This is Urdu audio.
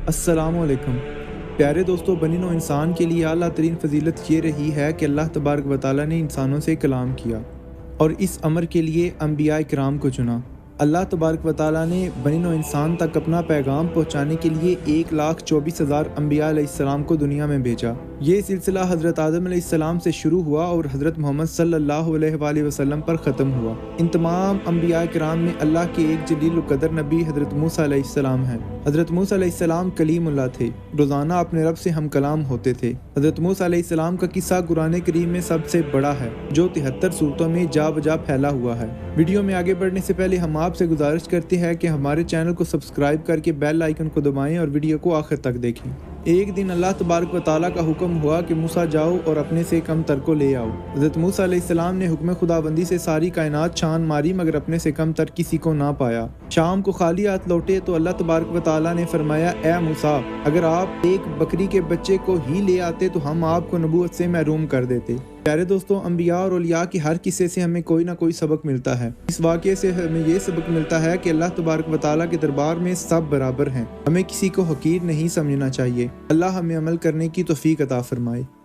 السلام علیکم پیارے دوستو، بنی نوع انسان کے لیے اعلیٰ ترین فضیلت یہ رہی ہے کہ اللہ تبارک و تعالیٰ نے انسانوں سے کلام کیا اور اس امر کے لیے انبیاء کرام کو چنا۔ اللہ تبارک و تعالیٰ نے بنی نوع انسان تک اپنا پیغام پہنچانے کے لیے 1,24,000 انبیاء علیہ السلام کو دنیا میں بھیجا۔ یہ سلسلہ حضرت آدم علیہ السلام سے شروع ہوا اور حضرت محمد صلی اللہ علیہ وآلہ وسلم پر ختم ہوا۔ ان تمام انبیاء کرام میں اللہ کے ایک جلیل القدر نبی حضرت موسیٰ علیہ السلام ہیں۔ حضرت موسیٰ علیہ السلام کلیم اللہ تھے، روزانہ اپنے رب سے ہم کلام ہوتے تھے۔ حضرت موسیٰ علیہ السلام کا قصہ قرآن کریم میں سب سے بڑا ہے، جو 73 سورتوں میں جا بجا پھیلا ہوا ہے۔ ویڈیو میں آگے بڑھنے سے پہلے ہم آپ سے گزارش کرتے ہیں کہ ہمارے چینل کو سبسکرائب کر کے بیل آئیکن کو دبائیں اور ویڈیو کو آخر تک دیکھیں۔ ایک دن اللہ تبارک و تعالیٰ کا حکم ہوا کہ موسیٰ جاؤ اور اپنے سے کم تر کو لے آؤ۔ حضرت موسیٰ علیہ السلام نے حکم خداوندی سے ساری کائنات چھان ماری مگر اپنے سے کم تر کسی کو نہ پایا۔ شام کو خالی ہاتھ لوٹے تو اللہ تبارک و تعالیٰ نے فرمایا، اے موسیٰ، اگر آپ ایک بکری کے بچے کو ہی لے آتے تو ہم آپ کو نبوت سے محروم کر دیتے۔ پیارے دوستوں، انبیاء اور اولیاء کے ہر قصے سے ہمیں کوئی نہ کوئی سبق ملتا ہے۔ اس واقعے سے ہمیں یہ سبق ملتا ہے کہ اللہ تبارک و تعالیٰ کے دربار میں سب برابر ہیں، ہمیں کسی کو حقیر نہیں سمجھنا چاہیے۔ اللہ ہمیں عمل کرنے کی توفیق عطا فرمائے۔